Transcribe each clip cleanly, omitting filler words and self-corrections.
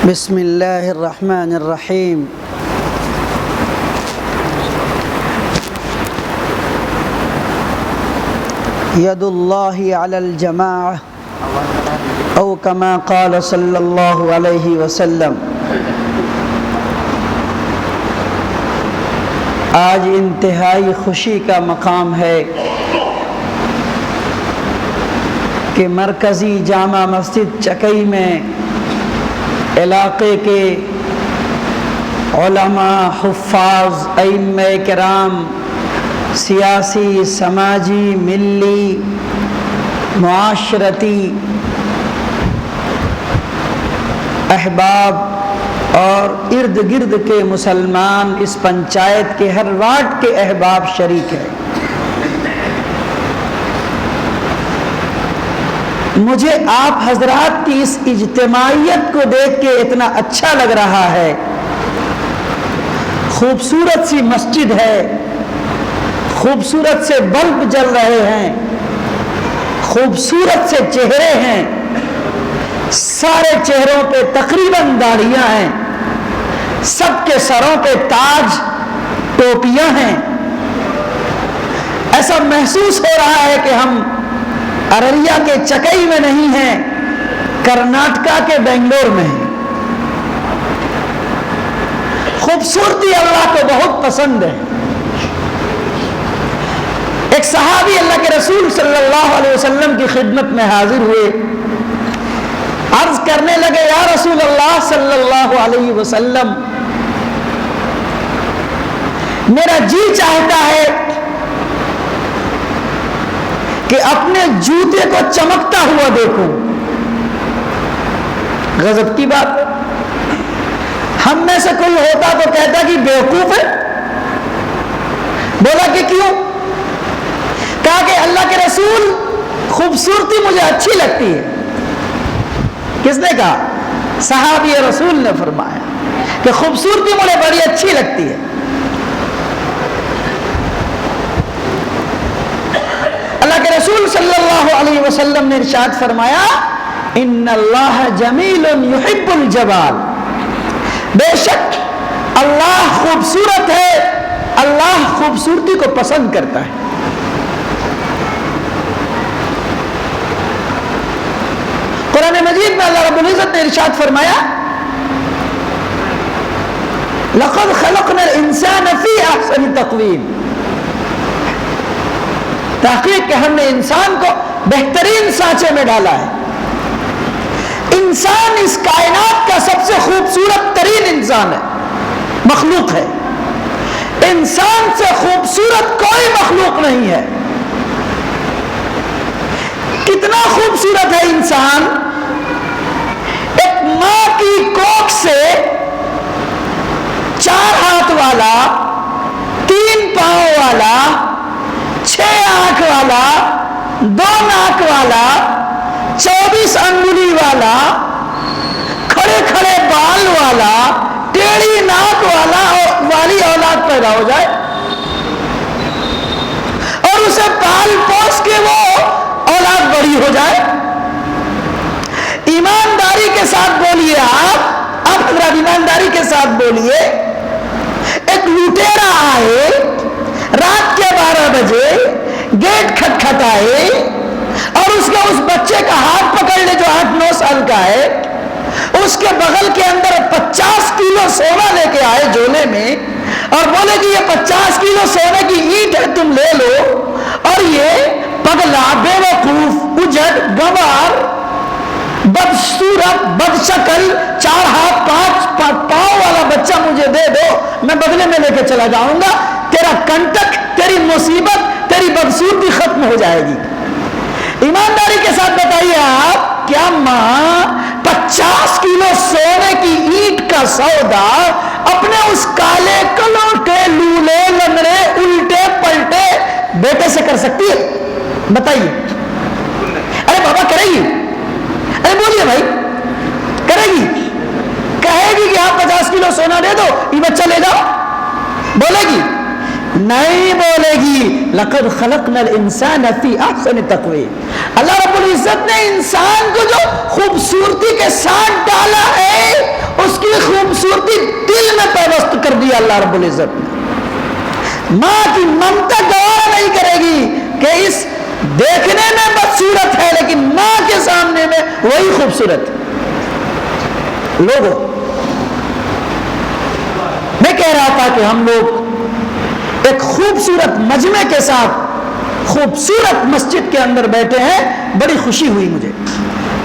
بسم اللہ الرحمن الرحیم ید اللہ علی الجماعہ او کما قال صلی اللہ علیہ وسلم۔ آج انتہائی خوشی کا مقام ہے کہ مرکزی جامع مسجد چکئی میں علاقے کے علماء، حفاظ، ائمہ کرام، سیاسی، سماجی، ملی، معاشرتی احباب اور ارد گرد کے مسلمان اس پنچایت کے ہر وارڈ کے احباب شریک ہیں۔ مجھے آپ حضرات کی اس اجتماعیت کو دیکھ کے اتنا اچھا لگ رہا ہے۔ خوبصورت سی مسجد ہے، خوبصورت سے بلب جل رہے ہیں، خوبصورت سے چہرے ہیں، سارے چہروں پہ تقریباً داڑھیاں ہیں، سب کے سروں پہ تاج، ٹوپیاں ہیں۔ ایسا محسوس ہو رہا ہے کہ ہم ارریا کے چکئی میں نہیں ہیں، کرناٹکا کے بنگلور میں ہیں۔ خوبصورتی اللہ کو بہت پسند ہے۔ ایک صحابی اللہ کے رسول صلی اللہ علیہ وسلم کی خدمت میں حاضر ہوئے، عرض کرنے لگے، یا رسول اللہ صلی اللہ علیہ وسلم، میرا جی چاہتا ہے کہ اپنے جوتے کو چمکتا ہوا دیکھوں۔ غضب کی بات ہے، ہم میں سے کوئی ہوتا تو کہتا کہ بیوقوف ہے۔ بولا کہ کیوں؟ کہا کہ اللہ کے رسول، خوبصورتی مجھے اچھی لگتی ہے۔ کس نے کہا؟ صحابی رسول نے فرمایا کہ خوبصورتی مجھے بڑی اچھی لگتی ہے۔ اللہ کے رسول صلی اللہ علیہ وسلم نے ارشاد فرمایا، ان اللہ جمیل یحب الجمال، بے شک اللہ خوبصورت ہے، اللہ خوبصورتی کو پسند کرتا ہے۔ قرآن مجید میں اللہ رب العزت نے ارشاد فرمایا، لقد خلقنا الانسان فی احسن تقویم، تحقیق کہ ہم نے انسان کو بہترین سانچے میں ڈالا ہے۔ انسان اس کائنات کا سب سے خوبصورت ترین انسان ہے، مخلوق ہے۔ انسان سے خوبصورت کوئی مخلوق نہیں ہے۔ کتنا خوبصورت ہے انسان! ایک ماں کی کوکھ سے 4 ہاتھ والا، 3 پاؤں والا، 6 آنکھ والا، 2 ناک والا، 24 انگلی والا، کھڑے کھڑے بال والا، ٹیڑھی ناک والی اولاد پیدا ہو جائے اور اسے پال پوس کے وہ اولاد بڑی ہو جائے۔ ایمانداری کے ساتھ بولیے، آپ حضرات ایمانداری کے ساتھ بولیے، ایک لٹیرا آئے رات کے 12 بجے، گیٹ کھٹکھٹائے اور اس بچے کا ہاتھ پکڑ لے جو 8-9 سال کا ہے، اس کے بغل کے اندر 50 کلو سونا لے کے آئے جھولے میں اور بولے کہ یہ 50 کلو سونے کی اینٹ ہے، تم لے لو، اور یہ پگلا، بے وقوف، اجڑ، گنوار، بدصورت، بدشکل، 4 ہاتھ 5 پاؤں والا بچہ مجھے دے دو، میں بدلے میں لے کے چلا جاؤں گا، تیرا کنٹک، تیری مصیبت، تیری بدصورتی ختم ہو جائے گی۔ ایمانداری کے ساتھ بتائیے آپ، کیا ماں 50 کلو سونے کی اینٹ کا سودا اپنے اس کالے کلوٹے، لولے، لنگڑے، الٹے پلٹے بیٹے سے کر سکتی ہے؟ بتائیے۔ ارے بابا کرے گی؟ ارے بولیے بھائی، کرے گی؟ کہے گی کہ آپ 50 کلو سونا دے دو، یہ بچہ لے جاؤ؟ بولے گی؟ نہیں بولے گی۔ لقد خلقنا الانسان فی احسن تقویم، اللہ رب العزت نے انسان کو جو خوبصورتی کے ساتھ ڈالا ہے، اللہ رب العزت نے۔ ماں کی ممتا گوارا نہیں کرے گی کہ اس دیکھنے میں بدصورت ہے لیکن ماں کے سامنے میں وہی خوبصورت۔ لوگوں، میں کہہ رہا تھا کہ ہم لوگ ایک خوبصورت مجمع کے ساتھ خوبصورت مسجد کے اندر بیٹھے ہیں، بڑی خوشی ہوئی مجھے۔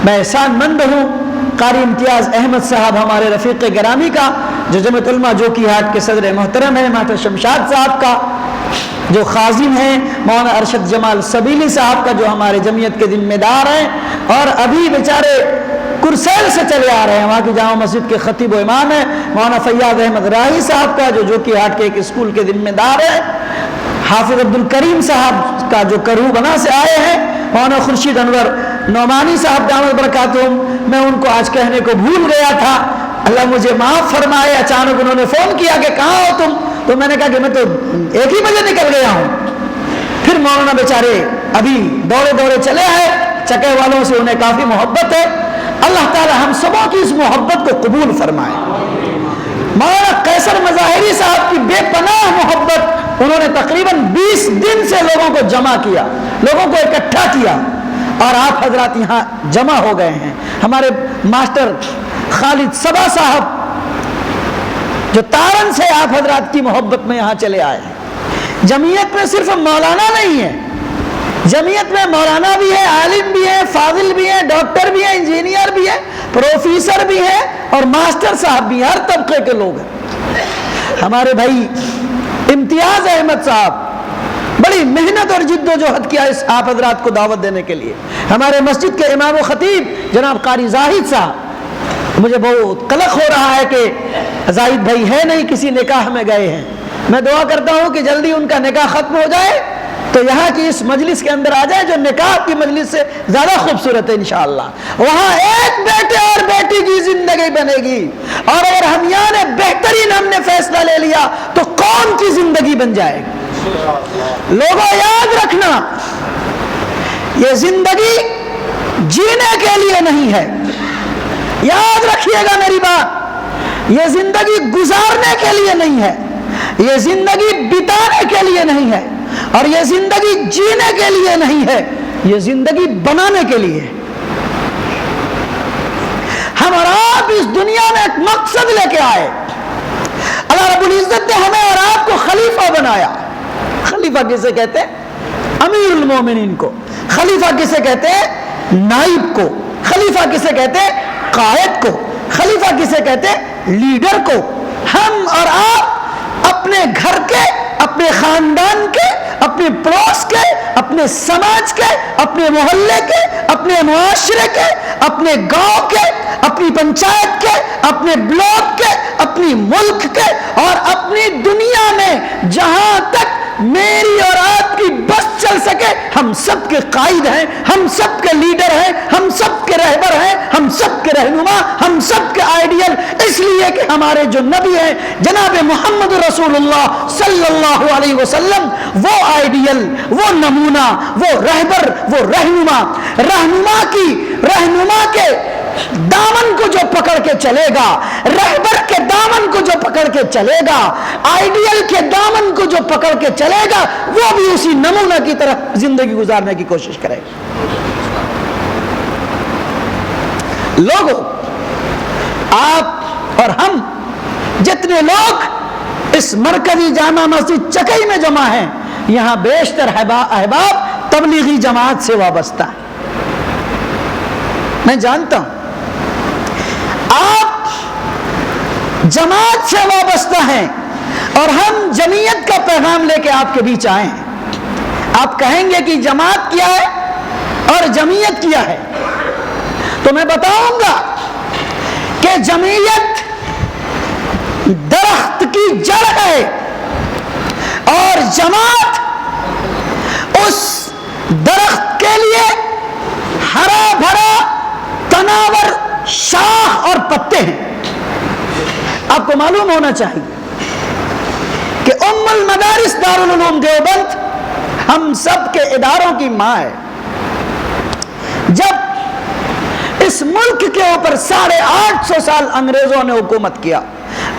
میں احسان مند ہوں قاری امتیاز احمد صاحب ہمارے رفیق گرامی کا، جو جمعیت علماء جوکی ہاٹ کے صدر محترم ہیں، مہتر شمشاد صاحب کا، جو خازن ہیں مولانا ارشد جمال سبیلی صاحب کا، جو ہمارے جمعیت کے ذمہ دار ہیں اور ابھی بیچارے کرسیل سے چلے آ رہے ہیں، وہاں کی جامع مسجد کے خطیب و امام ہیں مولانا فیاض احمد راہی صاحب کا، جو جوکی ہاٹ کے ایک اسکول کے ذمہ دار ہیں، حافظ عبدالکریم صاحب کا جو کرو بنا سے آئے ہیں، مولانا خورشید انور نعمانی صاحب دامت برکاتہم، میں ان کو آج کہنے کو بھول گیا تھا، اللہ مجھے معاف فرمائے، اچانک انہوں نے فون کیا کہ کہاں ہو تم، تو میں نے کہا کہ میں تو 1 ہی بجے نکل گیا ہوں۔ پھر مولانا بیچارے ابھی دوڑے چلے آئے، چکے والوں سے انہیں کافی محبت ہے، اللہ تعالی ہم سبوں کی اس محبت کو قبول فرمائے۔ مولانا قیصر مظاہری صاحب کی بے پناہ محبت، انہوں نے تقریباً 20 دن سے لوگوں کو جمع کیا، لوگوں کو اکٹھا کیا، اور آپ حضرات یہاں جمع ہو گئے ہیں۔ ہمارے ماسٹر خالد صبا صاحب جو تارن سے آپ حضرات کی محبت میں یہاں چلے آئے ہیں۔ جمعیت میں صرف مولانا نہیں ہے، جمعیت میں مولانا بھی ہے، عالم بھی ہے، فاضل بھی ہے، ڈاکٹر بھی ہے، انجینئر بھی ہے، پروفیسر بھی ہے اور ماسٹر صاحب بھی ہیں، ہر طبقے کے لوگ ہیں۔ ہمارے بھائی امتیاز احمد صاحب بڑی محنت اور جد و جہد کیا اس آپ حضرات کو دعوت دینے کے لیے۔ ہمارے مسجد کے امام و خطیب جناب قاری زاہد صاحب، مجھے بہت قلق ہو رہا ہے کہ زاہد بھائی ہے نہیں، کسی نکاح میں گئے ہیں، میں دعا کرتا ہوں کہ جلدی ان کا نکاح ختم ہو جائے تو یہاں کی اس مجلس کے اندر آ جائے جو نکاح کی مجلس سے زیادہ خوبصورت ہے انشاءاللہ۔ وہاں ایک بیٹے اور بیٹی کی زندگی بنے گی، اور اگر ہم یہاں بہترین ہم نے فیصلہ لے لیا تو کون کی زندگی بن جائے گی۔ لوگوں یاد رکھنا، یہ زندگی جینے کے لیے نہیں ہے، یاد رکھیے گا میری بات، یہ زندگی گزارنے کے لیے نہیں ہے، یہ زندگی بتانے کے لیے نہیں ہے، اور یہ زندگی جینے کے لیے نہیں ہے، یہ زندگی بنانے کے لیے ہے۔ ہم اور آپ اس دنیا میں ایک مقصد لے کے آئے، اللہ رب العزت نے ہمیں اور آپ کو خلیفہ بنایا۔ خلیفہ کسے کہتے ہیں؟ امیر المومنین کو۔ خلیفہ کسے کہتے ہیں؟ نائب کو۔ خلیفہ کسے کہتے ہیں؟ قائد کو۔ خلیفہ کسے کہتے ہیں؟ لیڈر کو۔ ہم اور آپ اپنے گھر کے، اپنے خاندان کے، اپنے پڑوس کے، اپنے سماج کے، اپنے محلے کے، اپنے معاشرے کے، اپنے گاؤں کے، اپنی پنچایت کے، اپنے بلاک کے، اپنی ملک کے اور اپنی دنیا میں جہاں تک میری اور آپ کی بس چل سکے، ہم سب کے قائد ہیں، ہم سب کے لیڈر ہیں، ہم سب کے رہبر ہیں، ہم سب کے رہنما، ہم سب کے آئیڈیل، اس لیے کہ ہمارے جو نبی ہیں جناب محمد رسول اللہ صلی اللہ علیہ وسلم، وہ آئیڈیل، وہ نمونہ، وہ رہبر، وہ رہنما کے دامن کو جو پکڑ کے چلے گا، رہبر کے دامن کو جو پکڑ کے چلے گا، آئیڈیل کے دامن کو جو پکڑ کے چلے گا، وہ بھی اسی نمونہ کی طرح زندگی گزارنے کی کوشش کرے گا۔ لوگوں، آپ اور ہم جتنے لوگ اس مرکزی جامع مسجد چکئی میں جمع ہیں، یہاں بیشتر احباب تبلیغی جماعت سے وابستہ ہیں۔ میں جانتا ہوں آپ جماعت سے وابستہ ہیں، اور ہم جمعیت کا پیغام لے کے آپ کے بیچ آئے ہیں۔ آپ کہیں گے کہ جماعت کیا ہے اور جمعیت کیا ہے، تو میں بتاؤں گا کہ جمعیت درخت کی جڑ ہے اور جماعت اس درخت کے لیے ہرا بھرا تناور شاخ اور پتے ہیں۔ آپ کو معلوم ہونا چاہیے کہ ام المدارس دارالعلوم دیوبند ہم سب کے اداروں کی ماں ہے۔ جب اس ملک کے اوپر 850 سال انگریزوں نے حکومت کیا،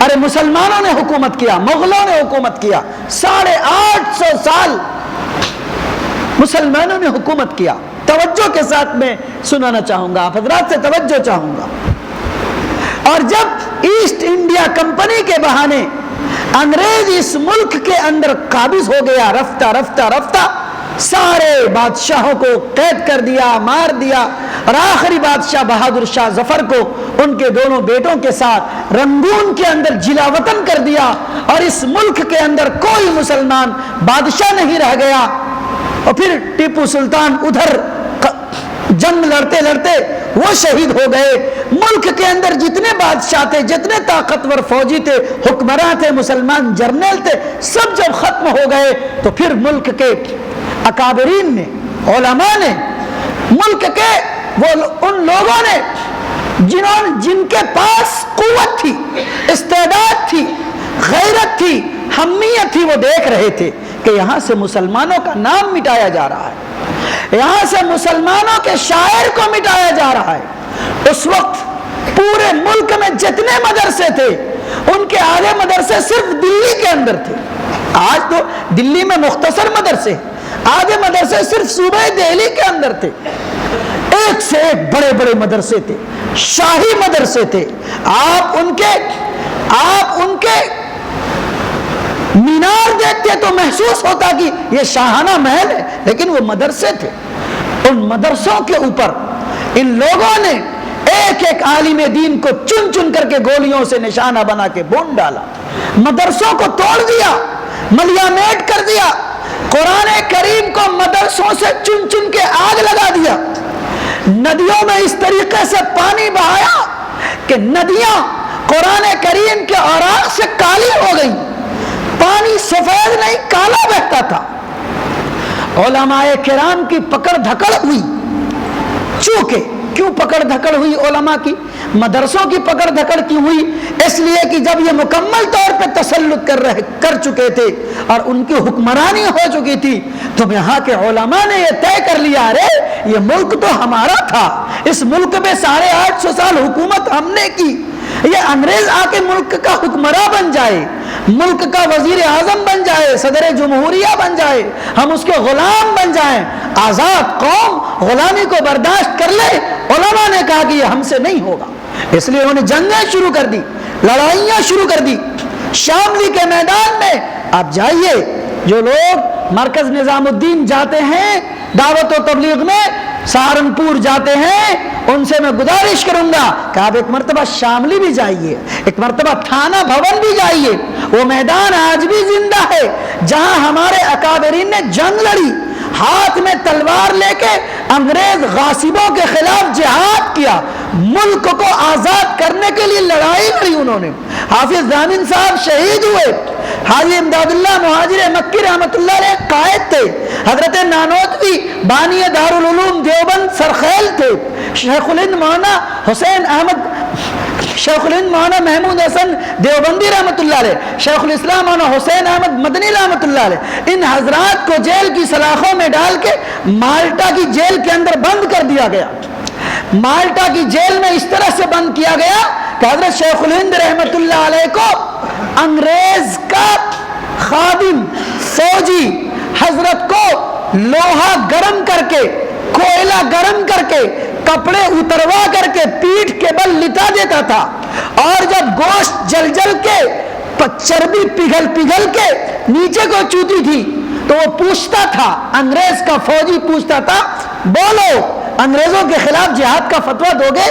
ارے مسلمانوں نے حکومت کیا، مغلوں نے حکومت کیا، 850 سال مسلمانوں نے حکومت کیا۔ توجہ کے ساتھ میں سنانا چاہوں گا، آپ حضرات سے توجہ چاہوں گا۔ اور جب ایسٹ انڈیا کمپنی کے بہانے انگریز اس ملک کے اندر قابض ہو گیا، رفتہ رفتہ رفتہ سارے بادشاہوں کو قید کر دیا، مار دیا، اور آخری بادشاہ بہادر شاہ ظفر کو ان کے دونوں بیٹوں کے ساتھ رنگون کے اندر جلا وطن کر دیا، اور اس ملک کے اندر کوئی مسلمان بادشاہ نہیں رہ گیا۔ اور پھر ٹیپو سلطان ادھر جنگ لڑتے لڑتے وہ شہید ہو گئے۔ ملک کے اندر جتنے بادشاہ تھے، جتنے طاقتور فوجی تھے، حکمراں تھے، مسلمان جرنیل تھے، سب جب ختم ہو گئے تو پھر ملک کے اکابرین نے، علماء نے، ملک کے وہ ان لوگوں نے جن کے پاس قوت تھی، استعداد تھی، غیرت تھی، حمیت تھی، وہ دیکھ رہے تھے کہ یہاں سے مسلمانوں کا نام مٹایا جا رہا ہے، یہاں سے مسلمانوں کے شاعر کو مٹایا جا رہا ہے۔ اس وقت پورے ملک میں جتنے مدرسے تھے، ان کے آدھے مدرسے صرف دلی کے اندر تھے۔ آج تو دلی میں مختصر مدرسے، آدھے مدرسے صرف صوبہ دہلی کے اندر تھے۔ ایک سے ایک بڑے بڑے مدرسے تھے، شاہی مدرسے تھے۔ آپ ان کے مینار دیکھتے تو محسوس ہوتا کہ یہ شاہانہ محل ہے، لیکن وہ مدرسے تھے۔ ان مدرسوں کے اوپر ان لوگوں نے ایک ایک عالم دین کو چن چن کر کے گولیوں سے نشانہ بنا کے بون ڈالا، مدرسوں کو توڑ دیا، ملیامیٹ کر دیا، قرآن کریم کو مدرسوں سے چن چن کے آگ لگا دیا، ندیوں میں اس طریقے سے پانی بہایا کہ ندیاں قرآن کریم کے اوراق سے کالی ہو گئی، پانی سفید نہیں کالا بہتا تھا۔ علماء کرام کی پکڑ دھکڑ ہوئی، چونکہ کیوں پکڑ دھکڑ ہوئی علماء کی؟ مدرسوں کی پکڑ دھکڑ کیوں ہوئی؟ اس لیے کہ جب یہ مکمل طور پہ تسلط کر چکے تھے اور ان کی حکمرانی ہو چکی تھی، تو یہاں کے علماء نے یہ طے کر لیا، ارے یہ ملک تو ہمارا تھا، اس ملک میں 850 سال حکومت ہم نے کی، یہ انگریز آ کے ملک کا حکمراں بن جائے، ملک کا وزیر اعظم بن جائے، صدر جمہوریہ بن جائے، ہم اس کے غلام بن جائیں، آزاد قوم غلامی کو برداشت کر لے۔ علماء نے کہا کہ یہ ہم سے نہیں ہوگا، اس لیے انہوں نے جنگیں شروع کر دی، لڑائیاں شروع کر دی۔ شاملی کے میدان میں آپ جائیے، جو لوگ مرکز نظام الدین جاتے ہیں دعوت و تبلیغ میں، سہارنپور جاتے ہیں، ان سے میں گزارش کروں گا کہ آپ ایک مرتبہ شاملی بھی جائیے، ایک مرتبہ تھانہ بھون بھی جائیے۔ وہ میدان آج بھی زندہ ہے جہاں ہمارے اکابرین نے جنگ لڑی، ہاتھ میں تلوار لے کے انگریز غاصبوں کے خلاف جہاد کیا، ملک کو آزاد کرنے کے لیے لڑائی لڑی انہوں نے۔ حافظ ضامن صاحب شہید ہوئے، حاجی امداد اللہ مہاجر مکی رحمت اللہ علیہ قائد تھے، حضرت نانوتوی بانی دارالعلوم دیوبند سرخیل تھے، شیخ الہند مولانا حسین احمد، شیخ الہند مولانا محمود حسن دیوبندی رحمت اللہ علیہ، شیخ الاسلام مولانا حسین احمد مدنی رحمت اللہ علیہ، ان حضرات کو جیل کی سلاخوں میں ڈال کے مالٹا کی جیل کے اندر بند کر دیا گیا۔ مالٹا کی جیل میں اس طرح سے بند کیا گیا کہ حضرت شیخ الہند رحمت اللہ علیہ کو انگریز کا خادم فوجی حضرت کو لوہا گرم کر کے، کوئلہ گرم کر کے، کپڑے اتروا کر کے پیٹھ کے بل لٹا دیتا تھا، اور جب گوشت جل جل کے، چربی پگھل پگھل کے نیچے کو چوتی تھی تو وہ پوچھتا تھا، انگریز کا فوجی پوچھتا تھا، بولو انگریزوں کے خلاف جہاد کا فتویٰ دو گے؟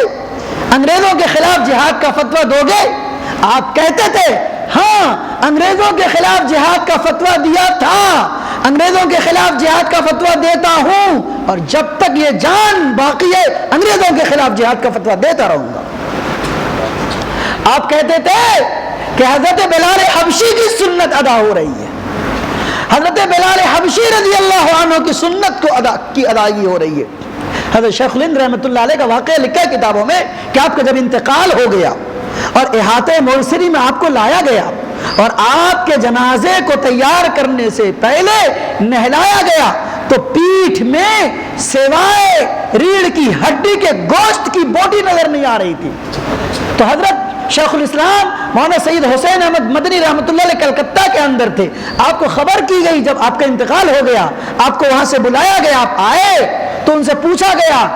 انگریزوں کے خلاف جہاد کا فتویٰ دو گے؟ آپ کہتے تھے ہاں انگریزوں کے خلاف جہاد کا فتویٰ دیا تھا، انگریزوں کے خلاف جہاد کا فتویٰ دیتا ہوں، اور جب تک یہ جان باقی ہے انگریزوں کے خلاف جہاد کا فتویٰ دیتا رہوں گا۔ آپ کہتے تھے کہ حضرت بلال حبشی کی سنت ادا ہو رہی ہے، حضرت بلال حبشی رضی اللہ عنہ کی سنت کو ادائیگی ہو رہی ہے۔ حضرت شیخ الہند رحمت اللہ علیہ کا واقعہ لکھا ہے کتابوں میں کہ آپ کا جب انتقال ہو گیا اور احاطہ مورسری میں آپ کو لایا گیا اور آپ کے جنازے کو تیار کرنے سے پہلے نہلایا گیا، تو پیٹھ میں سوائے ریڑھ کی ہڈی کے گوشت کی بوٹی نظر نہیں آ رہی تھی۔ تو حضرت شیخ الاسلام مولانا سید حسین احمد مدنی رحمۃ اللہ علیہ کلکتہ کے اندر تھے، آپ کو خبر کی گئی جب آپ کا انتقال ہو گیا، آپ کو وہاں سے بلایا گیا، آپ آئے تو ان سے پوچھا گیا،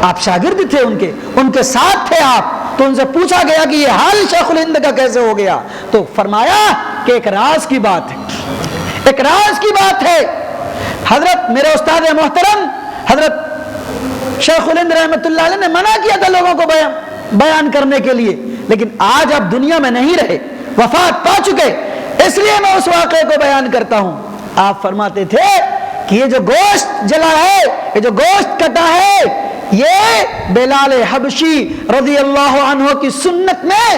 آپ شاگرد تھے ان کے ساتھ تھے آپ، تو ان سے پوچھا گیا کہ یہ حال شیخ الہند کا کیسے ہو گیا؟ تو فرمایا کہ ایک راز کی بات ہے، ایک راز کی بات ہے۔ حضرت میرے استاد محترم حضرت شیخ الہند رحمۃ اللہ علیہ نے منع کیا تھا لوگوں کو بیان کرنے کے لیے، لیکن آج آپ دنیا میں نہیں رہے، وفات پا چکے، اس لیے میں اس واقعے کو بیان کرتا ہوں۔ آپ فرماتے تھے کہ یہ جو گوشت جلا ہے، یہ جو گوشت کٹا ہے، یہ بلال حبشی رضی اللہ عنہ کی سنت میں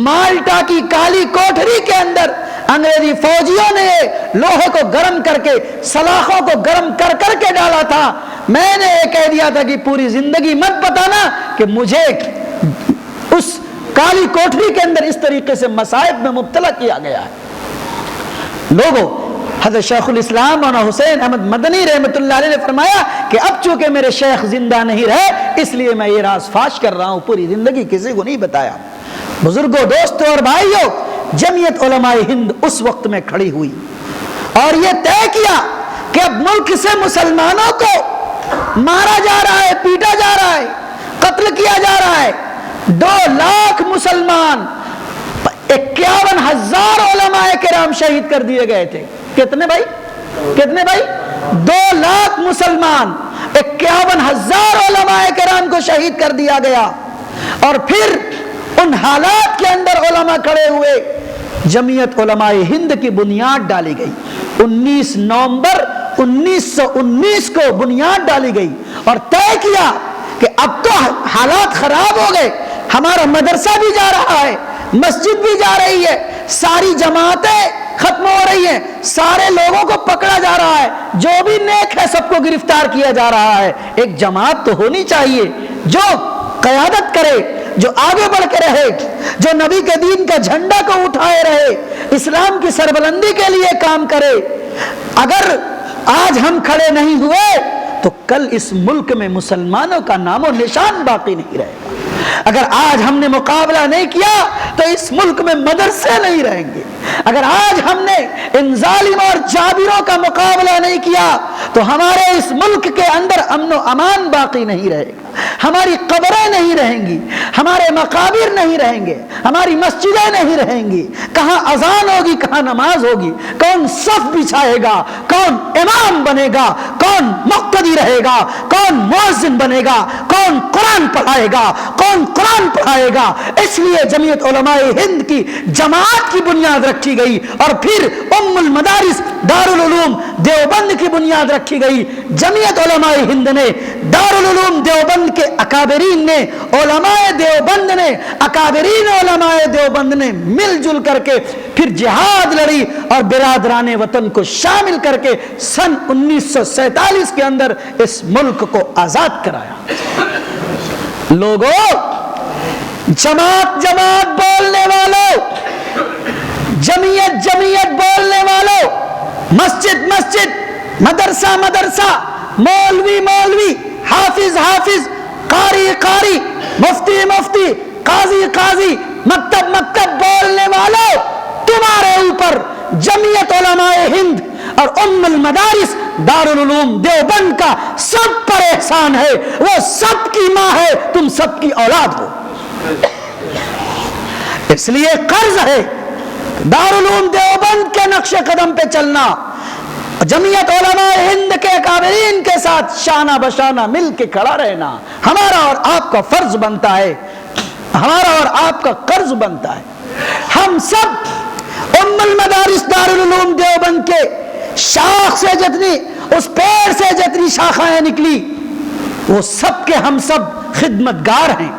مالٹا کی کالی کوٹھری کے اندر انگریزی فوجیوں نے لوہے کو گرم کر کے، سلاخوں کو گرم کر کر کے ڈالا تھا۔ میں نے یہ کہہ دیا تھا کہ پوری زندگی مت بتانا کہ مجھے اس کالی کوٹھری کے اندر اس طریقے سے مصائب میں مبتلا کیا گیا ہے۔ لوگوں، حضرت شیخ الاسلام مولانا حسین احمد مدنی رحمۃ اللہ علیہ نے فرمایا کہ اب چونکہ میرے شیخ زندہ نہیں رہے، اس لیے میں یہ راز فاش کر رہا ہوں، پوری زندگی کسی کو نہیں بتایا۔ بزرگوں، دوستوں اور بھائیوں، جمعیت علماء ہند اس وقت میں کھڑی ہوئی اور یہ طے کیا کہ اب ملک سے مسلمانوں کو مارا جا رہا ہے، پیٹا جا رہا ہے، قتل کیا جا رہا ہے۔ 2 لاکھ مسلمان، 51,000 علماء کرام شہید کر دیے گئے تھے۔ کتنے بھائی؟ 2 لاکھ مسلمان، 51,000 علماء کرام کو شہید کر دیا گیا۔ اور پھر ان حالات کے اندر علماء کھڑے ہوئے، جمعیت علماء ہند کی بنیاد ڈالی گئی۔ 19 نومبر 1919 کو بنیاد ڈالی گئی اور طے کیا کہ اب تو حالات خراب ہو گئے، ہمارا مدرسہ بھی جا رہا ہے، مسجد بھی جا رہی ہے، ساری جماعتیں ختم ہو رہی ہیں، سارے لوگوں کو پکڑا جا رہا ہے، جو بھی نیک ہے سب کو گرفتار کیا جا رہا ہے۔ ایک جماعت تو ہونی چاہیے جو قیادت کرے، جو آگے بڑھ کے رہے، جو نبی کے دین کا جھنڈا کو اٹھائے رہے، اسلام کی سربلندی کے لیے کام کرے۔ اگر آج ہم کھڑے نہیں ہوئے تو کل اس ملک میں مسلمانوں کا نام و نشان باقی نہیں رہے گا۔ اگر آج ہم نے مقابلہ نہیں کیا تو اس ملک میں مدرسے نہیں رہیں گے۔ اگر آج ہم نے ان ظالموں اور جابروں کا مقابلہ نہیں کیا تو ہمارے اس ملک کے اندر امن و امان باقی نہیں رہے گا، ہماری قبریں نہیں رہیں گی، ہمارے مقابر نہیں رہیں گے، ہماری مسجدیں نہیں رہیں گی۔ کہاں اذان ہوگی، کہاں نماز ہوگی، کون صف بچھائے گا، کون امام بنے گا، کون مقتدی رہے گا، کون مؤذن بنے گا، کون قرآن پڑھائے گا، کون قرآن پڑھائے گا۔ اس لیے جمعیت علماء ہند کی جماعت کی بنیاد رکھی گئی اور پھر ام المدارس دارالعلوم دیوبند کی بنیاد رکھی گئی۔ جمعیت علماء ہند نے، دارالعلوم دیوبند کے اکابرین نے، علماء دیوبند نے، اکابرین علماء دیوبند نے مل جل کر کے پھر جہاد لڑی اور برادران وطن کو شامل کر کے سن 1947 کے اندر اس ملک کو آزاد کرایا۔ لوگوں، جماعت جماعت بولنے والوں، جمعیت جمعیت بولنے والوں، مسجد مسجد، مدرسہ مدرسہ، مولوی مولوی، حافظ حافظ، قاری قاری، مفتی مفتی، قاضی قاضی، مکتب مکتب بولنے والوں، تمہارے اوپر جمعیت علماء ہند اور ام المدارس دارالعلوم دیوبند کا سب پر احسان ہے۔ وہ سب کی ماں ہے، تم سب کی اولاد ہو، اس لیے قرض ہے دارالعلوم دیوبند کے نقش قدم پہ چلنا، جمعیت علماء ہند کے اکابرین کے ساتھ شانہ بشانہ مل کے کھڑا رہنا ہمارا اور آپ کا فرض بنتا ہے، ہمارا اور آپ کا قرض بنتا ہے۔ ہم سب ام المدارس دارالعلوم دیوبند کے شاخ سے جتنی، اس پیڑ سے جتنی شاخائیں نکلی، وہ سب کے ہم سب خدمتگار ہیں۔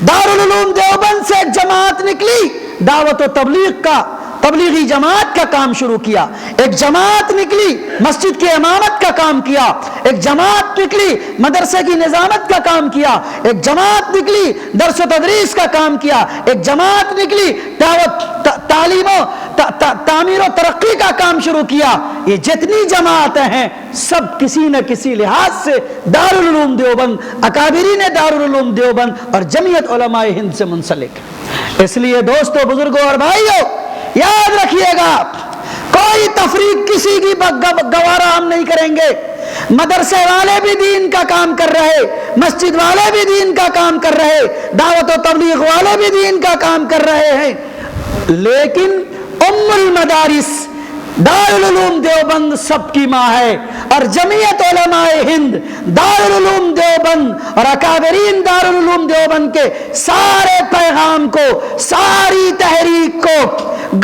دارالعلوم دیوبند سے ایک جماعت نکلی، دعوت و تبلیغ کا، تبلیغی جماعت کا کام شروع کیا۔ ایک جماعت نکلی، مسجد کی امامت کا کام کیا۔ ایک جماعت نکلی، مدرسے کی نظامت کا کام کیا۔ ایک جماعت نکلی، درس و تدریس کا کام کیا۔ ایک جماعت نکلی، دعوت، تعلیم و تعمیر و ترقی کا کام شروع کیا۔ یہ جتنی جماعتیں ہیں سب کسی نہ کسی لحاظ سے دارالعلوم دیوبند، اکابرین دارالعلوم دیوبند اور جمعیت علماء ہند سے منسلک۔ اس لیے دوستو، بزرگوں اور بھائیوں، یاد رکھیے گا، کوئی تفریق کسی کی گوارا ہم نہیں کریں گے۔ مدرسے والے بھی دین کا کام کر رہے، مسجد والے بھی دین کا کام کر رہے، دعوت و تبلیغ والے بھی دین کا کام کر رہے ہیں، لیکن ام المدارس دارالعلوم دیوبند سب کی ماں ہے، اور جمعیت علماء ہند دارالعلوم دیوبند اور اکابرین دارالعلوم دیوبند کے سارے پیغام کو، ساری تحریک کو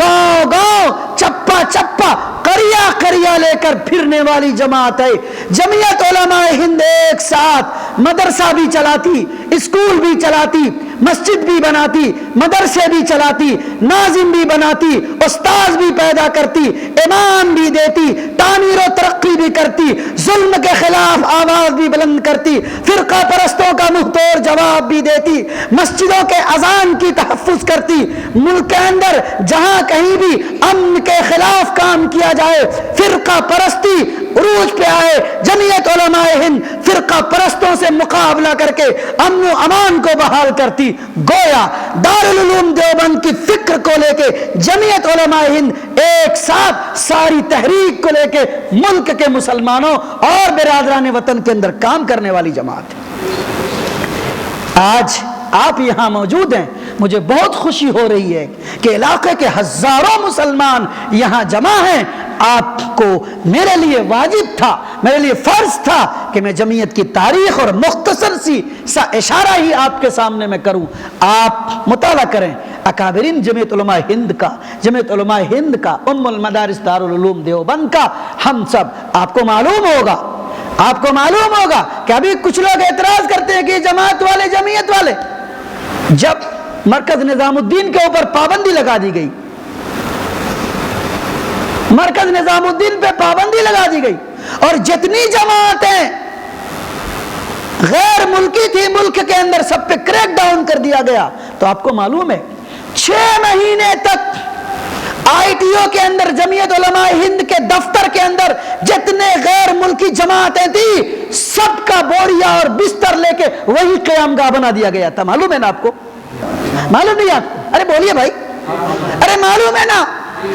گاؤں گاؤں، چپا چپا، قریہ قریہ لے کر پھرنے والی جماعت ہے۔ جمعیت علماء ہند ایک ساتھ مدرسہ بھی چلاتی، اسکول بھی چلاتی، مسجد بھی بناتی، مدرسے بھی چلاتی، ناظم بھی بناتی، استاذ بھی پیدا کرتی، امام بھی دیتی، تعمیر و ترقی بھی کرتی، ظلم کے خلاف آواز بھی بلند کرتی، فرقہ پرستوں کا منہ توڑ جواب بھی دیتی، مسجدوں کے اذان کی تحفظ کرتی۔ ملک کے اندر جہاں کہیں بھی امن کے خلاف کام کیا جائے، فرقہ پرستی عروج پہ آئے، جمعیت علماء ہند فرقہ پرستوں سے مقابلہ کر کے امن و امان کو بحال کرتی۔ گویا دارالعلوم دیوبند کی فکر کو لے کے جمعیت علماء ہند ایک ساتھ ساری تحریک کو لے کے ملک کے مسلمانوں اور برادران وطن کے اندر کام کرنے والی جماعت ہے۔ آج آپ یہاں موجود ہیں، مجھے بہت خوشی ہو رہی ہے کہ علاقے کے ہزاروں مسلمان یہاں جمع ہیں۔ آپ کو میرے لیے واجب تھا، میرے لیے فرض تھا کہ میں جمعیت کی تاریخ اور مختصر سا اشارہ ہی آپ کے سامنے میں کروں۔ آپ مطالعہ کریں اکابرین جمعیت علماء ہند کا، جمعیت علماء ہند کا، ام المدارس دارالعلوم دیوبند کا، ہم سب، آپ کو معلوم ہوگا، آپ کو معلوم ہوگا کہ ابھی کچھ لوگ اعتراض کرتے ہیں کہ جماعت والے، جمعیت والے، جب مرکز نظام الدین کے اوپر پابندی لگا دی گئی، مرکز نظام الدین پہ پابندی لگا دی گئی اور جتنی جماعتیں غیر ملکی تھی ملک کے اندر سب پہ کریک ڈاؤن کر دیا گیا، تو آپ کو معلوم ہے 6 مہینے تک آئی ٹی او کے اندر، جمعیت علماء ہند کے دفتر کے اندر جتنے غیر ملکی جماعتیں تھی سب کا بوریا اور بستر لے کے وہی قیام گاہ بنا دیا گیا تھا۔ معلوم ہے نا آپ کو؟ معلوم نہیں آپ کو؟ ارے بولیے بھائی، ارے معلوم ہے نا؟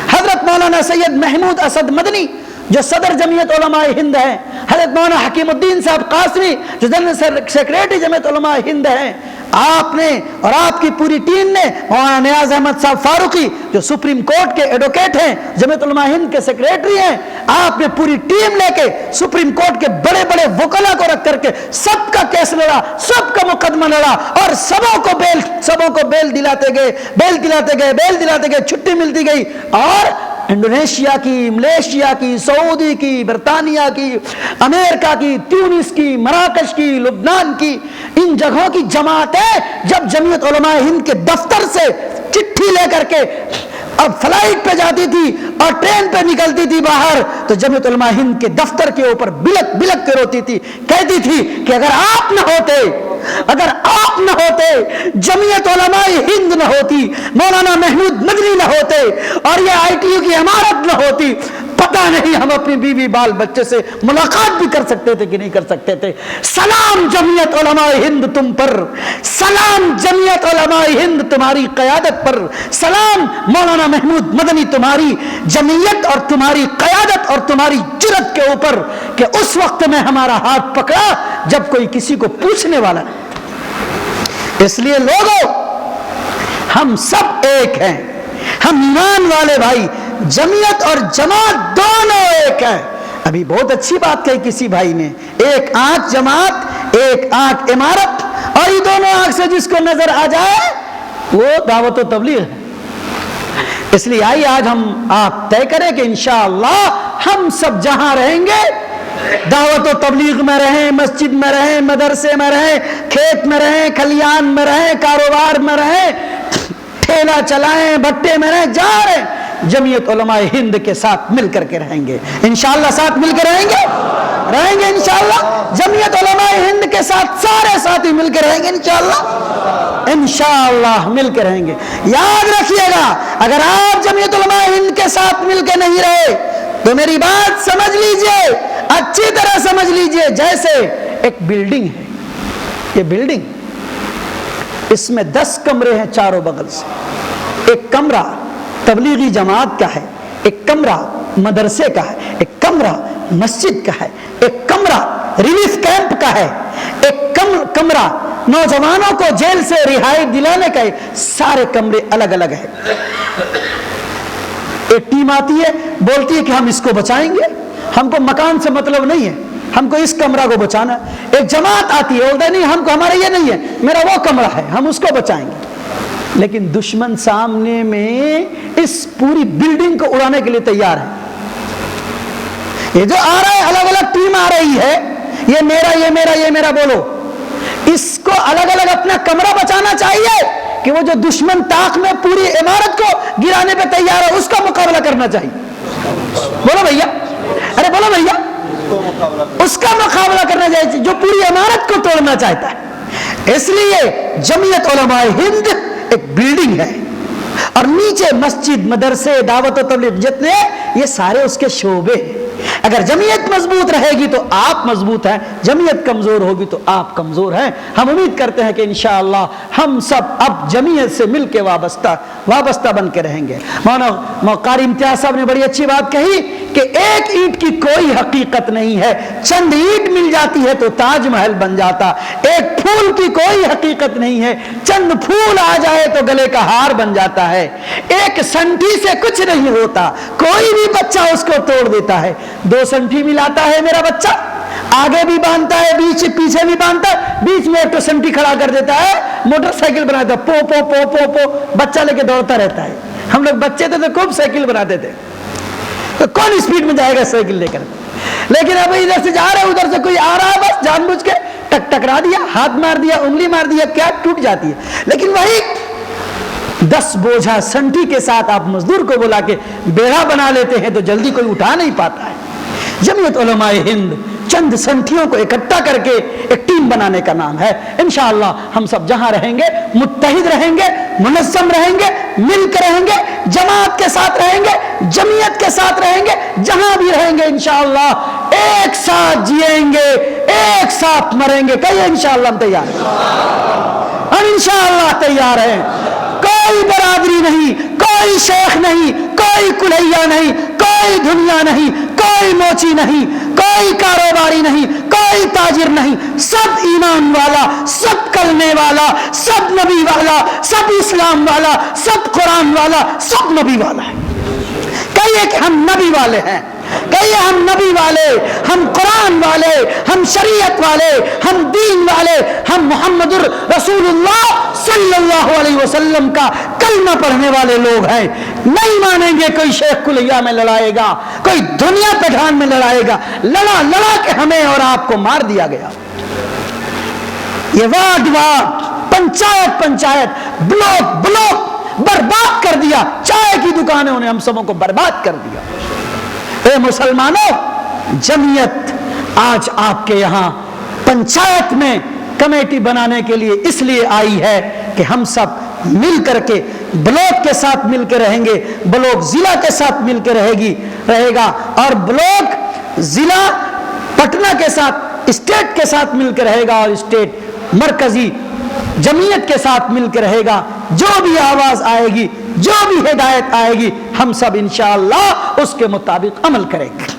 حضرت مولانا سید محمود اسد مدنی جو صدر جمعیت علماء ہند ہیں، حضرت مولانا حکیم الدین صاحب قاسمی جو جنرل سیکریٹری جمعیت علماء ہند ہیں، آپ نے اور آپ کی پوری ٹیم نے، مولانا نیاز احمد صاحب فاروقی جو سپریم کورٹ کے ایڈوکیٹ ہیں، جمعیت علماء ہند کے سیکریٹری ہیں، آپ نے پوری ٹیم لے کے سپریم کورٹ کے بڑے بڑے وکلا کو رکھ کر کے سب کا کیس لڑا، سب کا مقدمہ لڑا اور سبوں کو بیل دلاتے گئے، چھٹی ملتی گئی، اور انڈونیشیا کی، ملیشیا کی، سعودی کی، برطانیہ کی، امریکہ کی، تیونس کی، مراکش کی، لبنان کی، ان جگہوں کی جماعتیں جب جمعیت علماء ہند کے دفتر سے چٹھی لے کر کے اب فلائٹ پہ جاتی تھی اور ٹرین پہ نکلتی تھی باہر، تو جمعیت علماء ہند کے دفتر کے اوپر بلک بلک کے روتی تھی، کہتی تھی کہ اگر آپ نہ ہوتے، جمعیت علماء ہند نہ ہوتی، مولانا محمود مدنی نہ ہوتے، اور یہ آئی ٹی او کی عمارت نہ ہوتی، پتہ نہیں ہم اپنی بیوی بال بچے سے ملاقات بھی کر سکتے تھے کہ نہیں کر سکتے تھے۔ سلام جمعیت علماء ہند تم پر، سلام جمعیت علماء ہند تمہاری قیادت پر، سلام مولانا محمود مدنی تمہاری جمعیت اور تمہاری قیادت اور تمہاری جرأت کے اوپر کہ اس وقت میں ہمارا ہاتھ پکڑا جب کوئی کسی کو پوچھنے والا نہیں۔ اس لیے لوگوں، ہم سب ایک ہیں، ہم ایمان والے بھائی، جمعیت اور جماعت دونوں ایک ہیں۔ ابھی بہت اچھی بات کہی کسی بھائی نے، ایک آنکھ جماعت، ایک آنکھ عمارت، اور یہ دونوں آنکھ سے جس کو نظر آ جائے وہ دعوت و تبلیغ ہے۔ اس لیے آئیے آج ہم آپ طے کریں کہ انشاءاللہ ہم سب جہاں رہیں گے، دعوت و تبلیغ میں رہیں، مسجد میں رہیں، مدرسے میں رہیں، کھیت میں رہیں، کھلیان میں رہیں، کاروبار میں رہیں، ٹھیلا چلائیں، بھٹے میں رہیں، جہاں رہیں، جمعیت علماء ہند کے ساتھ مل کر کے رہیں گے انشاءاللہ۔ ساتھ مل کے رہیں گے انشاءاللہ۔ جمعیت علماء ہند کے ساتھ سارے ساتھی مل کے رہیں گے انشاءاللہ مل کے رہیں گے۔ یاد رکھیے گا، اگر آپ جمعیت علماء ہند کے ساتھ مل کے نہیں رہے تو میری بات سمجھ لیجئے، اچھی طرح سمجھ لیجئے، جیسے ایک بلڈنگ ہے، یہ بلڈنگ، اس میں 10 کمرے ہیں چاروں بغل سے، ایک کمرہ تبلیغی جماعت کا ہے، ایک کمرہ مدرسے کا ہے، ایک کمرہ مسجد کا ہے، ایک کمرہ ریلیف کیمپ کا ہے، ایک کمرہ نوجوانوں کو جیل سے رہائی دلانے کا ہے. سارے کمرے الگ الگ ہیں. ایک ٹیم آتی ہے بولتی ہے کہ ہم اس کو بچائیں گے، ہم کو مکان سے مطلب نہیں ہے، ہم کو اس کمرہ کو بچانا. ایک جماعت آتی ہے بولتا ہے نہیں ہم کو ہمارا یہ نہیں ہے، میرا وہ کمرہ ہے، ہم اس کو بچائیں گے. لیکن دشمن سامنے میں اس پوری بلڈنگ کو اڑانے کے لیے تیار ہے. یہ جو آ رہا ہے الگ الگ ٹیم آ رہی ہے، یہ میرا یہ میرا یہ میرا بولو، اس کو الگ الگ اپنا کمرہ بچانا چاہیے کہ وہ جو دشمن طاق میں پوری عمارت کو گرانے پہ تیار ہے اس کا مقابلہ کرنا چاہیے. بولو بھیا، ارے بولو بھیا، اس کا مقابلہ کرنا چاہیے جو پوری عمارت کو توڑنا چاہتا ہے. اس لیے جمعیت علماء ہند ایک بلڈنگ ہے اور نیچے مسجد، مدرسے، دعوت و تبلیغ جتنے یہ سارے اس کے شعبے ہیں. اگر جمعیت مضبوط رہے گی تو آپ مضبوط ہیں، جمعیت کمزور ہوگی تو آپ کمزور ہیں. ہم امید کرتے ہیں کہ انشاءاللہ ہم سب اب جمعیت سے مل کے وابستہ بن کے رہیں گے. مولانا قاری امتیاز صاحب نے بڑی اچھی بات کہی کہ ایک اینٹ کی کوئی حقیقت نہیں ہے، چند اینٹ مل جاتی ہے تو تاج محل بن جاتا. ایک پھول کی کوئی حقیقت نہیں ہے، چند پھول آ جائے تو گلے کا ہار بن جاتا ہے. ایک سنٹھی سے کچھ نہیں ہوتا، کوئی بھی بچہ اس کو توڑ دیتا ہے. 2 سنٹھی ملاتا ہے میرا بچہ، آگے بھی باندھتا ہے، پیچھے بھی باندھتا ہے، بیچ میں ایک تو سنٹھی کھڑا کر دیتا ہے، موٹر سائیکل بناتا ہے، پو پو پو پو پو بچہ لے کے دوڑتا رہتا ہے. ہم لوگ بچے تھے تو خوب سائیکل بناتے تھے، تو کون اسپیڈ میں جائے گا سائیکل لے کر. لیکن اب ادھر سے جا رہا ہے، ادھر سے کوئی آ رہا ہے، بس جان بوجھ کے ٹکرا دیا، ہاتھ مار دیا، انگلی مار دیا، کیا ٹوٹ جاتی ہے. لیکن وہی 10 بوجھا سنٹھی کے ساتھ آپ مزدور کو بلا کے بیڑا بنا لیتے ہیں تو جلدی کوئی اٹھا نہیں پاتا ہے. جمعیت علماء ہند چند سنٹھیوں کو اکٹھا کر کے ایک ٹیم بنانے کا نام ہے. انشاءاللہ ہم سب جہاں رہیں گے متحد رہیں گے، منظم رہیں گے، مل کے رہیں گے، جماعت کے ساتھ رہیں گے، جمعیت کے ساتھ رہیں گے. جہاں بھی رہیں گے انشاءاللہ ایک ساتھ جیئیں گے، ایک ساتھ مریں گے. کہیے انشاءاللہ ہم تیار ہیں، ہم انشاءاللہ تیار ہیں. کوئی برادری نہیں، کوئی شیخ نہیں، کوئی کلھیا نہیں، کوئی دنیا نہیں، کوئی موچی نہیں، کوئی کاروباری نہیں، کوئی تاجر نہیں. سب ایمان والا، سب کلمے والا، سب نبی والا، سب اسلام والا، سب قرآن والا، سب نبی والا ہے. کہیے کہ ہم نبی والے ہیں، کہیے ہم نبی والے، ہم قرآن والے، ہم شریعت والے، ہم دین والے، ہم محمد رسول اللہ صلی اللہ علیہ وسلم کا کلمہ پڑھنے والے لوگ ہیں. نہیں مانیں گے کوئی شیخ کلیا میں لڑائے گا، کوئی دنیا پٹھان میں لڑائے گا. لڑا کے ہمیں اور آپ کو مار دیا گیا. یہ وارڈ پنچایت بلاک برباد کر دیا. چائے کی دکانیں انہیں ہم سبوں کو برباد کر دیا. اے مسلمانوں، جمعیت آج آپ کے یہاں پنچایت میں کمیٹی بنانے کے لیے اس لیے آئی ہے کہ ہم سب مل کر کے بلاک کے ساتھ مل کے رہیں گے، بلاک ضلع کے ساتھ مل کے رہے گا، اور بلاک ضلع پٹنہ کے ساتھ اسٹیٹ کے ساتھ مل کے رہے گا، اور اسٹیٹ مرکزی جمعیت کے ساتھ مل کے رہے گا. جو بھی آواز آئے گی، جو بھی ہدایت آئے گی، ہم سب انشاءاللہ اس کے مطابق عمل کریں گے.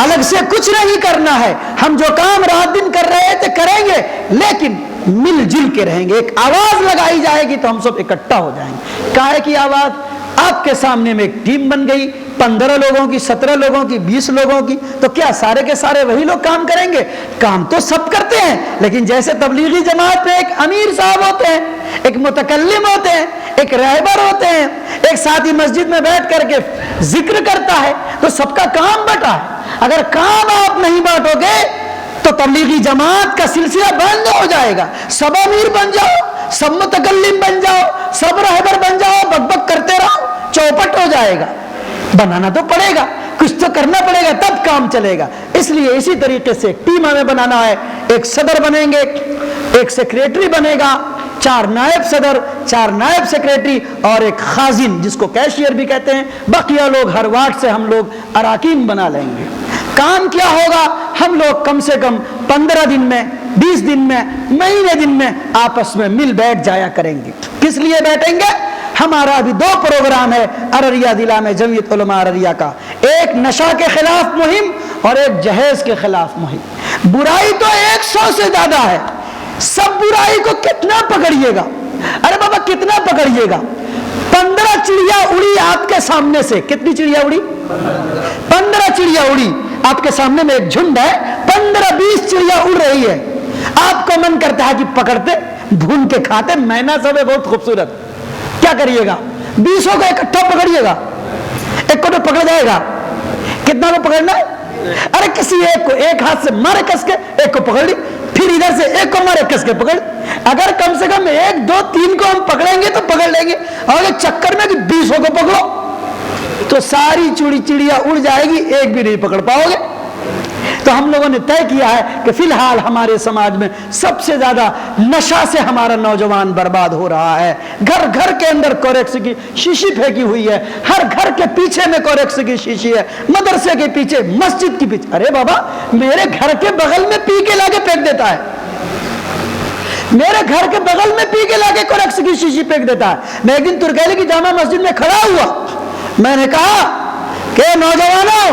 الگ سے کچھ نہیں کرنا ہے. ہم جو کام رات دن کر رہے تھے کریں گے، لیکن مل جل کے رہیں گے. ایک آواز لگائی جائے گی تو ہم سب اکٹھا ہو جائیں گے. کاہے کی آواز؟ آپ کے سامنے میں ایک ٹیم بن گئی، 15 لوگوں کی، 17 لوگوں کی، 20 لوگوں کی، تو کیا سارے کے سارے وہی لوگ کام کریں گے؟ کام تو سب کرتے ہیں، لیکن جیسے تبلیغی جماعت میں ایک امیر صاحب ہوتے ہیں، ایک متکلم ہوتے ہیں، ایک رہبر ہوتے ہیں، ایک ساتھی مسجد میں بیٹھ کر کے ذکر کرتا ہے، تو سب کا کام بٹا ہے. اگر کام آپ نہیں بانٹو گے تو تبلیغی جماعت کا سلسلہ بند ہو جائے گا. سب امیر بن جاؤ، سب متکلم بن جاؤ، سب رہبر بن جاؤ، بک بک کرتے رہو، چوپٹ ہو جائے گا. بنانا تو پڑے گا، کچھ تو کرنا پڑے گا، تب کام چلے گا. اس لیے اسی طریقے سے ٹیم ہمیں بنانا ہے. ایک صدر بنیں گے، ایک سیکریٹری بنے گا، 4 نائب صدر، 4 نائب سیکریٹری، اور ایک خازن جس کو کیشیئر بھی کہتے ہیں. بقیہ لوگ ہر وارڈ سے ہم لوگ اراکین بنا لیں گے. کام کیا ہوگا؟ ہم لوگ کم سے کم 15 دن میں، 20 دن میں، مہینے دن میں آپس میں مل بیٹھ جایا کریں گے. کس لیے بیٹھیں گے؟ ہمارا بھی 2 پروگرام ہے ارریہ ضلع میں جمعیت علماء ارریہ کا، ایک نشہ کے خلاف مہم اور ایک جہیز کے خلاف مہم۔ برائی تو 100 سے زیادہ ہے، سب برائی کو کتنا پکڑیے گا؟ ارے بابا کتنا پکڑیے گا؟ 15 چڑیا اڑی آپ کے سامنے سے، کتنی چڑیا اڑی؟ 15 چڑیا اڑی آپ کے سامنے میں، ایک جھنڈ ہے، 15-20 چڑیا اڑ رہی ہے، آپ کو من کرتا ہے کہ پکڑتے بھون کے کھاتے، مینا سب ہے بہت خوبصورت، کیا کریے گا؟ 20 کو اکٹھا پکڑیے گا، ایک کو تو پکڑ جائے گا، کتنا کو پکڑنا ہے؟ ارے کسی ایک کو ایک ہاتھ سے مارے کس کے، ایک کو پکڑ لی، پھر ادھر سے ایک کو مارے کس کے پکڑ، اگر کم سے کم 1 2 3 کو ہم پکڑیں گے تو پکڑ لیں گے، اور یہ چکر میں کہ 20 کو پکڑو تو ساری چڑیا اڑ جائے گی، ایک بھی نہیں پکڑ پاؤ گے۔ تو ہم لوگوں نے طے کیا ہے کہ فی الحال ہمارے سماج میں سب سے زیادہ نشہ سے ہمارا نوجوان برباد ہو رہا ہے، گھر گھر کے اندر کوریکس کی شیشی پھینکی ہوئی ہے، ہر گھر کے پیچھے میں کوریکس کی شیشی ہے، مدرسے کے پیچھے، مسجد کے پیچھے۔ ارے بابا میرے گھر کے بغل میں پی کے لا کے پھینک دیتا ہے، میرے گھر کے بغل میں پی کے لا کے کوریکس کی شیشی پھینک دیتا ہے۔ میں ایک دن ترکیلی کی جامع مسجد میں کھڑا ہوا، میں نے کہا کہ نوجوانوں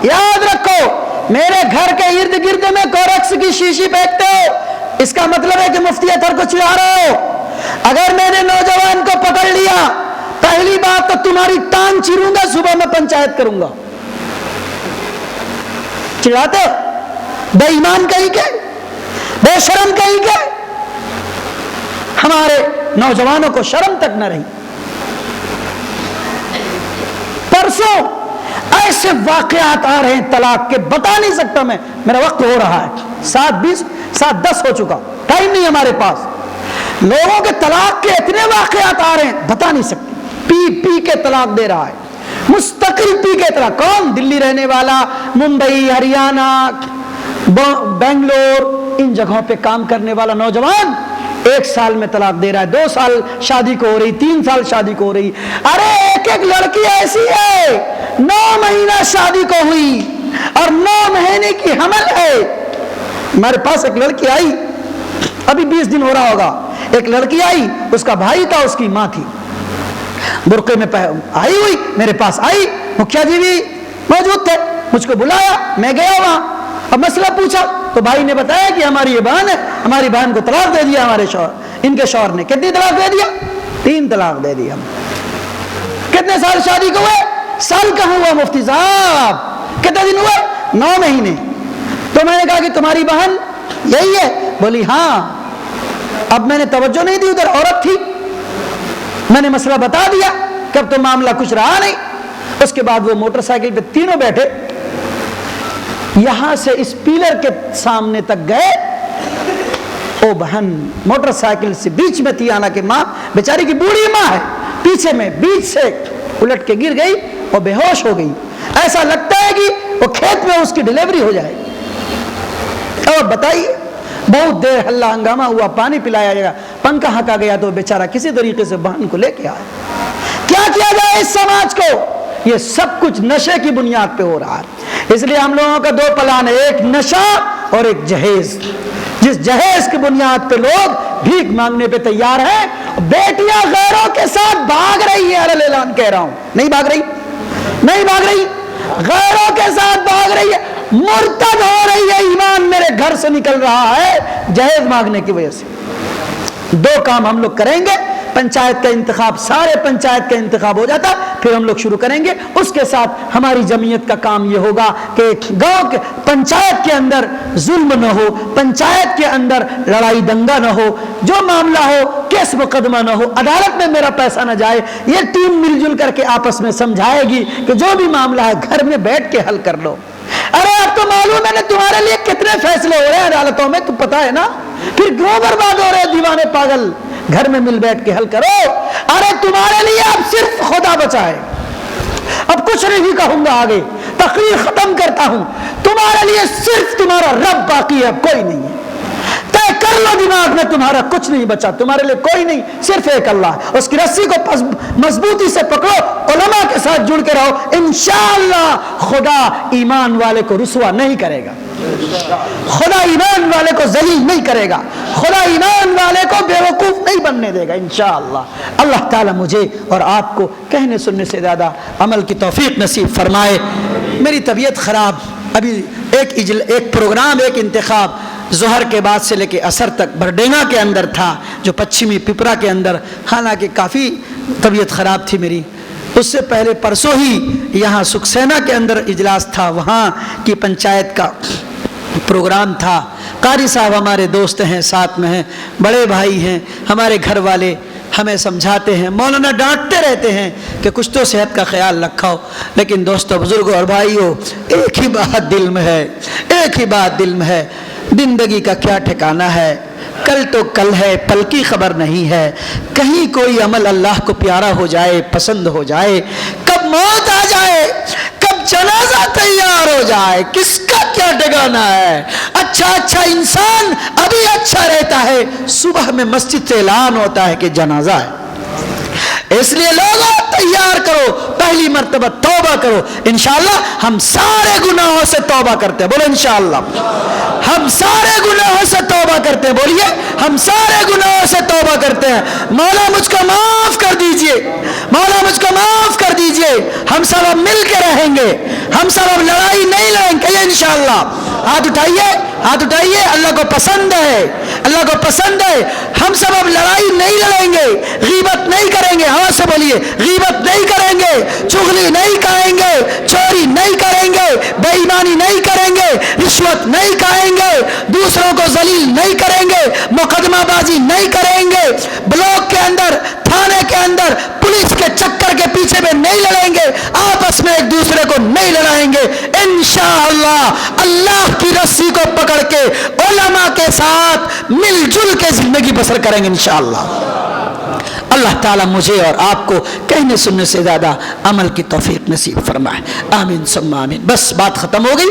یاد رکھو، میرے گھر کے ارد گرد میں کوریکس کی شیشی پھینکتے ہو، اس کا مطلب ہے کہ مفتی اطہر کو چڑھا رہے ہو۔ اگر میں نے نوجوان کو پکڑ لیا، پہلی بات تو تمہاری ٹانگ چیروں گا، صبح میں پنچایت کروں گا۔ چڑھاتے ہو، بے ایمان کہیں کے، بے شرم کہیں کے، ہمارے نوجوانوں کو شرم تک نہ رہی۔ پرسوں ایسے واقعات آ رہے ہیں طلاق کے، بتا نہیں سکتا میں، میرا وقت ہو رہا ہے، 7:20 7:10 ہو چکا، ٹائم نہیں ہمارے پاس۔ لوگوں کے طلاق کے اتنے واقعات آ رہے ہیں بتا نہیں سکتے، پی کے طلاق دے رہا ہے، مستقل پی کے طلاق۔ کون؟ دلی رہنے والا، ممبئی، ہریانہ، بنگلور، ان جگہوں پہ کام کرنے والا نوجوان 1 سال میں طلاق دے رہا ہے، 2 سال شادی کو ہو رہی، 3 سال شادی کو ہو رہی۔ ارے ایک لڑکی ایسی ہے 9 مہینہ شادی کو ہوئی اور 9 مہینے کی حمل ہے۔ ہمارے پاس ایک لڑکی آئی، ابھی 20 دن ہو رہا ہوگا، ایک لڑکی آئی، اس کا بھائی تھا، اس کی ماں تھی، برقعے میں آئی ہوئی، میرے پاس آئی، مکھیا جی بھی موجود تھے، مجھ کو بلایا، میں گیا وہاں، اب مسئلہ پوچھا تو بھائی نے بتایا کہ ہماری یہ بہن ہے، ہماری بہن کو طلاق دے دیا ہمارے شوہر، ان کے شوہر نے۔ کتنی طلاق دے دیا؟ 3 طلاق دے دیا۔ کتنے سال شادی کو ہوئے؟ سال کہاں ہوا مفتی صاحب، کتنے دن ہوئے؟ 9 مہینے۔ تو میں نے کہا کہ تمہاری بہن یہی ہے؟ بولی ہاں۔ اب میں نے توجہ نہیں دی، ادھر عورت تھی، میں نے مسئلہ بتا دیا کہ اب تو معاملہ کچھ رہا نہیں۔ اس کے بعد وہ موٹر سائیکل پہ تینوں بیٹھے، یہاں سے اس پیلر کے سامنے تک گئے، او بہن موٹر سائیکل سے بیچ میں تھی، آنا کہ ماں بیچاری کی بوڑھی ماں ہے، پیچھے میں بیچ سے الٹ کے گر گئی اور بے ہوش ہو گئی، ایسا لگتا ہے کہ وہ کھیت میں اس کی ڈیلیوری ہو جائے۔ اور بتائیے، بہت دیر ہلہ ہنگامہ ہوا، پانی پلایا گیا، پنکھا ہکا گیا، تو بیچارہ کسی طریقے سے بہن کو لے کے آیا۔ کیا کیا جائے اس سماج کو؟ یہ سب کچھ نشے کی بنیاد پہ ہو رہا ہے۔ اس لیے ہم لوگوں کا 2 پلان ہے، ایک نشہ اور ایک جہیز۔ جس جہیز کی بنیاد پہ لوگ بھیک مانگنے پہ تیار ہیں، بیٹیاں غیروں کے ساتھ بھاگ رہی ہیں، علی اعلان کہہ رہا ہوں، نہیں بھاگ رہی، نہیں بھاگ رہی، غیروں کے ساتھ بھاگ رہی ہے، مرتد ہو رہی ہے، ایمان میرے گھر سے نکل رہا ہے جہیز مانگنے کی وجہ سے۔ 2 کام ہم لوگ کریں گے، پنچایت کا انتخاب، سارے پنچایت کا انتخاب ہو جاتا، پھر ہم لوگ شروع کریں گے۔ اس کے ساتھ ہماری جمعیت کا کام یہ ہوگا کہ گاؤں کے پنچایت کے اندر ظلم نہ ہو، پنچایت کے اندر لڑائی دنگا نہ ہو، جو معاملہ ہو کیس مقدمہ نہ ہو، عدالت میں میرا پیسہ نہ جائے، یہ ٹیم مل جل کر کے آپس میں سمجھائے گی کہ جو بھی معاملہ ہے گھر میں بیٹھ کے حل کر لو۔ ارے اب تو معلوم ہے نا تمہارے لیے کتنے فیصلے ہو رہے ہیں عدالتوں میں، تو پتا ہے نا، پھر کیوں برباد ہو رہے ہیں دیوانے پاگل؟ گھر میں مل بیٹھ کے حل کرو۔ ارے تمہارے لیے اب صرف خدا بچا ہے، اب کچھ نہیں کہوں گا، آگے تقریر ختم کرتا ہوں، تمہارے لیے صرف تمہارا رب باقی ہے، اب کوئی نہیں ہے۔ طے کر لو دماغ میں، تمہارا کچھ نہیں بچا، تمہارے لیے کوئی نہیں، صرف ایک اللہ۔ اس کی رسی کو مضبوطی سے پکڑو، علماء کے ساتھ جڑ کے رہو، انشاءاللہ خدا ایمان والے کو رسوا نہیں کرے گا۔ خدا ایمان والے کو ذلیل نہیں کرے گا، خدا ایمان والے کو بیوقوف نہیں بننے دے گا انشاءاللہ۔ اللہ تعالیٰ مجھے اور آپ کو کہنے سننے سے زیادہ عمل کی توفیق نصیب فرمائے۔ میری طبیعت خراب، ابھی ایک پروگرام، ایک انتخاب ظہر کے بعد سے لے کے عصر تک برڈینگا کے اندر تھا، جو پچھمی پپرا کے اندر، حالانکہ کافی طبیعت خراب تھی میری۔ اس سے پہلے پرسوں ہی یہاں سکسینہ کے اندر اجلاس تھا، وہاں کی پنچایت کا پروگرام تھا۔ قاری صاحب ہمارے دوست ہیں، ساتھ میں ہیں، بڑے بھائی ہیں، ہمارے گھر والے ہمیں سمجھاتے ہیں، مولانا ڈانٹتے رہتے ہیں کہ کچھ تو صحت کا خیال رکھو، لیکن دوستو، بزرگوں اور بھائیوں، ایک ہی بات دل میں ہے، ایک ہی بات دل میں ہے، زندگی کا کیا ٹھکانہ ہے؟ کل تو کل ہے، پل کی خبر نہیں ہے، کہیں کوئی عمل اللہ کو پیارا ہو جائے، پسند ہو جائے، کب موت آ جائے، کب جنازہ تیار ہو جائے، کس کا کیا ٹھکانہ ہے؟ اچھا انسان ابھی اچھا رہتا ہے، صبح میں مسجد سے اعلان ہوتا ہے کہ جنازہ ہے۔ اس لیے لوگوں تیار کرو، پہلی مرتبہ توبہ کرو۔ انشاءاللہ ہم سارے گناہوں سے توبہ کرتے ہیں، بولو انشاءاللہ ہم سارے گناہوں سے توبہ کرتے ہیں، بولیے ہم سارے گناہوں سے توبہ کرتے ہیں۔ مولا مجھ کو معاف کر دیجئے، مولا مجھ کو معاف کر دیجئے۔ ہم سب اب مل کے رہیں گے، ہم سب اب لڑائی نہیں لڑیں گے انشاءاللہ۔ ہاتھ اٹھائیے، ہاتھ اٹھائیے، اللہ کو پسند ہے، اللہ کو پسند ہے۔ ہم سب اب لڑائی نہیں لڑیں گے، غیبت نہیں کریں گے، ہاں سے بولیے غیبت نہیں کریں گے، چغلی نہیں کریں گے، چوری نہیں کریں گے، بے ایمانی نہیں کریں گے، رشوت نہیں کھائیں گے، دوسروں کو ذلیل نہیں کریں گے، مقدمہ بازی نہیں کریں گے، بلاک کے اندر، تھانے کے اندر پولیس کے چکر کے پیچھے میں نہیں لڑیں گے، آپس میں ایک دوسرے کو نہیں لڑائیں گے انشاءاللہ۔ اللہ کی رسی کو پکڑ کے علماء کے ساتھ مل جل کے زندگی بسر کریں گے انشاءاللہ۔ اللہ تعالیٰ مجھے اور آپ کو کہنے سننے سے زیادہ عمل کی توفیق نصیب فرمائے، آمین ثم آمین۔ بس بات ختم ہو گئی۔